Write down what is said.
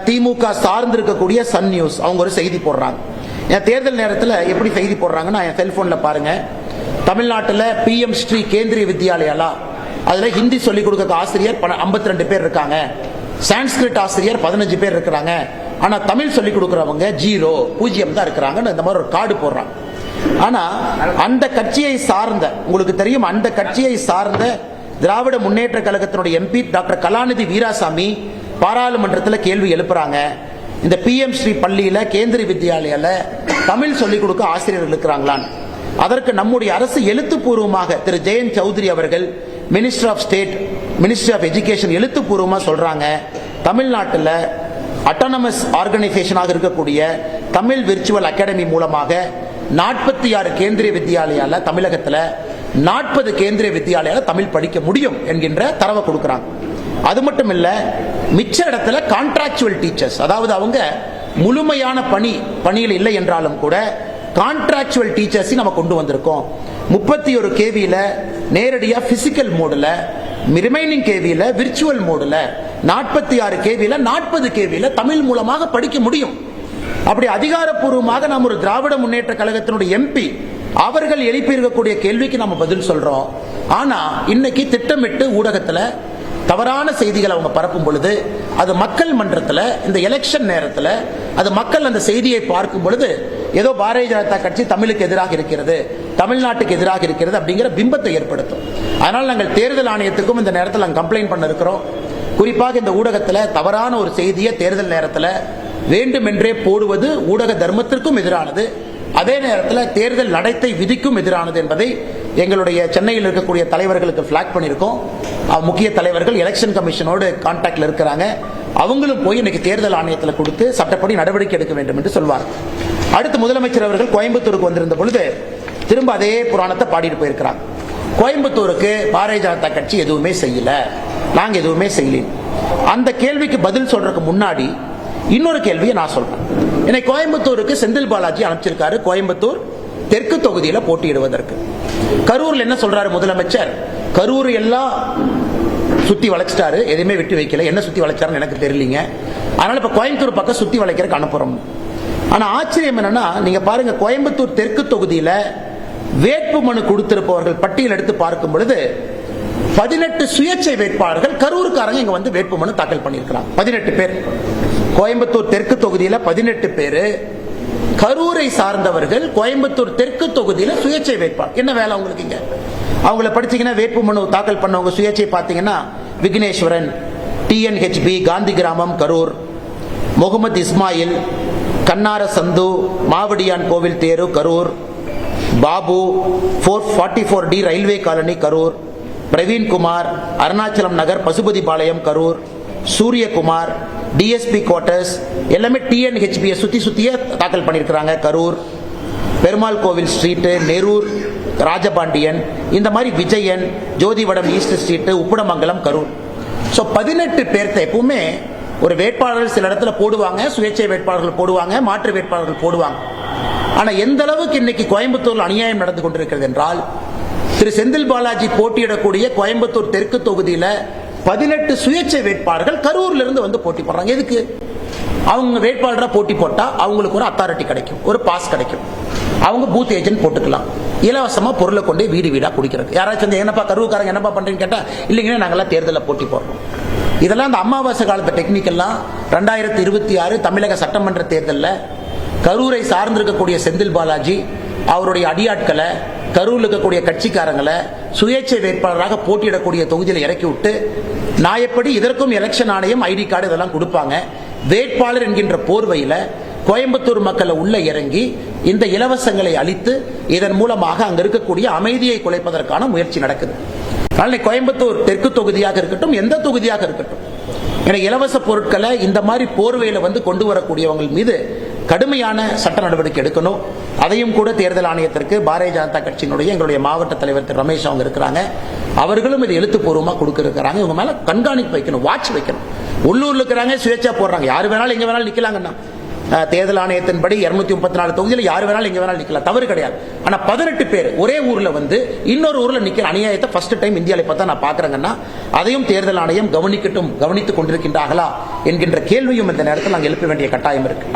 திமுக சார்ந்து இருக்கக்கூடிய Sun news அவங்க ஒரு செய்தி போடுறாங்க. தேர்தல் நேரத்தில் எப்படி செய்தி போடுறாங்கன்னா, என் செல்போன்ல பாருங்க, தமிழ்நாட்டில் PM ஸ்ரீ கேந்திரிய வித்யாலயா, அதுல ஹிந்தி சொல்லிக் கொடுக்க ஆசிரியர் 52 பேர் இருக்காங்க, சான்ஸ்கிரிட் ஆசிரியர் 15 பேர் இருக்கிறாங்க, ஆனா தமிழ் சொல்லிக் கொடுக்கிறவங்க 0 தான் இருக்கிறாங்கன்னு இந்த மாதிரி ஒரு கார்டு போடுறாங்க. ஆனா அந்த கட்சியை சார்ந்த, உங்களுக்கு தெரியும், அந்த கட்சியை சார்ந்த திராவிட முன்னேற்ற கழகத்தினுடைய MP டாக்டர் கலாநிதி வீராசாமி பாராளுமன்றத்தில் கேள்வி எழுப்புறாங்க. இந்த PM ஸ்ரீ பள்ளியில கேந்திரிய வித்யாலயால தமிழ் சொல்லிக் கொடுக்க ஆசிரியர்கள் இருக்கிறாங்களான்னு. அதற்கு நம்முடைய அரசு எழுத்துப்பூர்வமாக திரு ஜெயந்த் சௌத்ரி அவர்கள், minister of state, ministry of education எழுத்துப்பூர்வமாக சொல்றாங்க, தமிழ்நாட்டில் அட்டானமஸ் ஆர்கனைசேஷனாக இருக்கக்கூடிய தமிழ் விர்ச்சுவல் அகாடமி மூலமாக 46 கேந்திரிய வித்யாலயால, தமிழகத்தில் 40 கேந்திரிய வித்யாலயால தமிழ் படிக்க முடியும் என்கின்ற தரவை கொடுக்கிறாங்க. அது மட்டும் இல்ல, மிச்ச இடத்துல கான்ட்ராக்சுவல் டீச்சர்ஸ், அதாவது அவங்க முழுமையான பணியில் இல்லை என்றாலும் கூட கான்ட்ராக்சுவல் டீச்சர்ஸ் நம்ம கொண்டு வந்திருக்கோம். 31 கேவியில நேரடியா பிசிக்கல் மோடுல, ரிமைனிங் கேவியில விர்ச்சுவல் மோடுல, 46 கேவியில 40 கேவியில தமிழ் மூலமாக படிக்க முடியும். அப்படி அதிகாரப்பூர்வமாக நாம் ஒரு திராவிட முன்னேற்ற கழகத்தினுடைய MP அவர்கள் எழுப்பி இருக்கக்கூடிய கேள்விக்கு நம்ம பதில் சொல்றோம். ஆனா இன்னைக்கு திட்டமிட்டு ஊடகத்துல தவறான செய்திகளை அவங்க பரப்பும் பொழுது, அது மக்கள் மன்றத்தில் இந்த எலெக்ஷன் நேரத்தில் அது மக்கள் அந்த செய்தியை பார்க்கும் பொழுது ஏதோ பாரதிய ஜனதா கட்சி தமிழுக்கு எதிராக இருக்கிறது, தமிழ்நாட்டுக்கு எதிராக இருக்கிறது அப்படிங்கிற பிம்பத்தை ஏற்படுத்தும். அதனால் நாங்கள் தேர்தல் ஆணையத்துக்கும் இந்த நேரத்தில் நாங்கள் கம்ப்ளைண்ட் பண்ண இருக்கிறோம். குறிப்பாக இந்த ஊடகத்தில் தவறான ஒரு செய்தியை தேர்தல் நேரத்தில் வேண்டுமென்றே போடுவது ஊடக தர்மத்திற்கும் எதிரானது, அதே நேரத்தில் தேர்தல் நடத்தை விதிக்கும் எதிரானது என்பதை எங்களுடைய சென்னையில் இருக்கக்கூடிய தலைவர்களுக்கு பிளாக் பண்ணியிருக்கோம். முக்கிய தலைவர்கள் எலெக்ஷன் கமிஷனோடு கான்டாக்ட்ல இருக்கிறாங்க. அவங்களும் போய் இன்னைக்கு தேர்தல் ஆணையத்தில் கொடுத்து சட்டப்படி நடவடிக்கை எடுக்க வேண்டும் என்று சொல்வார். அடுத்து முதலமைச்சர் அவர்கள் கோயம்புத்தூருக்கு வந்திருந்த பொழுது திரும்ப அதே புராணத்தை பாடிட்டு போயிருக்கிறாங்க. கோயம்புத்தூருக்கு பாரதிய ஜனதா கட்சி எதுவுமே செய்யல, நாங்க எதுவுமே செய்யல. அந்த கேள்விக்கு பதில் சொல்றதுக்கு முன்னாடி இன்னொரு கேள்வியை நான் சொல்றேன். என்னை கோயம்புத்தூருக்கு செந்தில் பாலாஜி அனுப்பிச்சிருக்காரு, கோயம்புத்தூர் தெற்கு தொகுதியில போட்டியிடுவதற்கு. கரூர்ல என்ன சொல்றாரு முதலமைச்சர், கரூர் எல்லாம் சுத்தி வளைச்சிட்டாரு, எதுவுமே விட்டு வைக்கல, என்ன சுத்தி வளைச்சாருன்னு எனக்கு தெரியலீங்க, அதனால இப்ப கோயம்புத்தூர் பக்கம் சுத்தி வளைக்கிறதுக்கு அனுப்புறோம். ஆனா ஆச்சரியம் என்னன்னா, நீங்க பாருங்க, கோயம்புத்தூர் தெற்கு தொகுதியில வேட்பு மனு கொடுத்திருப்பவர்கள் பட்டியல் எடுத்து பார்க்கும் பொழுது 18 சுயேட்சை வேட்பாளர்கள் கரூருக்காரங்க இங்க வந்து வேட்பு மனு தாக்கல் பண்ணியிருக்கிறாங்க. 18 பேர் கோயம்புத்தூர் தெற்கு தொகுதியில 18 பேரு, கரூரை சார்ந்தவர்கள் கோயம்புத்தூர் தெற்கு தொகுதியில சுயேட்சை வேட்பாளர். என்ன வேலை அவங்களுக்கு இங்க? அவங்கள படிச்சீங்கன்னா வேட்பு மனு தாக்கல் பண்ணவங்க சுயேட்சை பார்த்தீங்கன்னா விக்னேஸ்வரன், TNHB காந்தி கிராமம் கரூர், முகமது இஸ்மாயில், கண்ணார சந்து, மாவடியான் கோவில் தேரு Karur, Babu 444D railway colony Karur, Praveenkumar Arunachalam Nagar Pasupathi Palayam Karur, Suryakumar DSP quarters, எல்லாமே TNHB சுத்தியே தாக்கல் பண்ணியிருக்கிறாங்க கரூர், பெருமாள் கோவில் ஸ்ட்ரீட், நெரூர் ராஜபாண்டியன், இந்த மாதிரி Vijayan, Jothivadam east street, Uppidamangalam Karur. So 18 பேர்த்த எப்பவுமே ஒரு வேட்பாளர்கள் சில இடத்துல போடுவாங்க, சுயேட்சை வேட்பாளர்கள் போடுவாங்க, மாற்று வேட்பாளர்கள் போடுவாங்க. ஆனா எந்த அளவுக்கு இன்னைக்கு கோயம்புத்தூர்ல அநியாயம் நடந்து கொண்டிருக்கிறது என்றால், திரு செந்தில் பாலாஜி போட்டியிடக்கூடிய கோயம்புத்தூர் தெற்கு தொகுதியில 18 சுயேட்சை வேட்பாளர்கள் கரூர்ல இருந்து வந்து போட்டி போடுறாங்க. எதுக்கு? அவங்க வேட்பாளரா போட்டி போட்டா அவங்களுக்கு ஒரு அத்தாரிட்டி கிடைக்கும், ஒரு பாஸ் கிடைக்கும், அவங்க பூத் ஏஜென்ட் போட்டுக்கலாம், இலவசமா பொருளை கொண்டே வீடு வீடா குடிக்கிறது. யாராச்சும் என்னப்பா கரூர்காரங்க என்னப்பா பண்றீங்கன்னு கேட்டா, இல்லைங்கன்னா நாங்கெல்லாம் தேர்தலில் போட்டி போடுறோம். இதெல்லாம் அந்த அமாவாசை காலத்து டெக்னிக் எல்லாம் 2026 தமிழக சட்டமன்ற தேர்தலில் கரூரை சார்ந்திருக்கக்கூடிய செந்தில் பாலாஜி அவருடைய அடியாட்களை, கரூரில் இருக்கக்கூடிய கட்சிக்காரங்களை சுயேட்சை வேட்பாளராக போட்டியிடக்கூடிய தொகுதியில் இறக்கி விட்டு, நான் இதற்கும் எலெக்ஷன் ஆணையம் ID கார்டு இதெல்லாம் கொடுப்பாங்க, வேட்பாளர் என்கின்ற போர்வையில கோயம்புத்தூர் மக்களை உள்ள இறங்கி இந்த இலவசங்களை அளித்து இதன் மூலமாக அங்க இருக்கக்கூடிய அமைதியை குலைப்பதற்கான முயற்சி நடக்குது. கோயம்புத்தூர் தெற்கு தொகுதியாக இருக்கட்டும், எந்த தொகுதியாக இருக்கட்டும், இலவச பொருட்களை இந்த மாதிரி போர்வையில வந்து கொண்டு வரக்கூடியவங்க மீது கடுமையான சட்ட நடவடிக்கை எடுக்கணும். அதையும் கூட தேர்தல் ஆணையத்திற்கு பாரதிய ஜனதா கட்சியினுடைய எங்களுடைய மாவட்ட தலைவர் திரு ரமேஷ் அவங்க இருக்கிறாங்க, அவர்களும் இது எழுத்துப்பூர்வமாக கொடுக்க இருக்கிறாங்க. இவங்க மேல கண்காணிப்பு வைக்கணும், வாட்ச் வைக்கணும். உள்ளூர்ல இருக்கிறாங்க, சுயேட்சா போடுறாங்க, யாரு வேணாலும் எங்க வேணாலும் நிக்கலாங்கண்ணா. தேர்தல் ஆணையத்தின்படி 234 தொகுதியில் யார் வேணாலும் எங்க வேணாலும் நிக்கலாம், தவறு கிடையாது. ஆனா 18 பேர் ஒரே ஊர்ல வந்து இன்னொரு ஊர்ல நிக்கிற அநியாயத்தை ஃபர்ஸ்ட் டைம் இந்தியாவில் பார்த்தா நான் பாக்குறேங்கன்னா அதையும் தேர்தல் ஆணையம் கவனித்துக் கொண்டிருக்கின்றார்களா என்கின்ற கேள்வியும் இந்த நேரத்தில் நாங்கள் எழுப்ப வேண்டிய கட்டாயம் இருக்கு.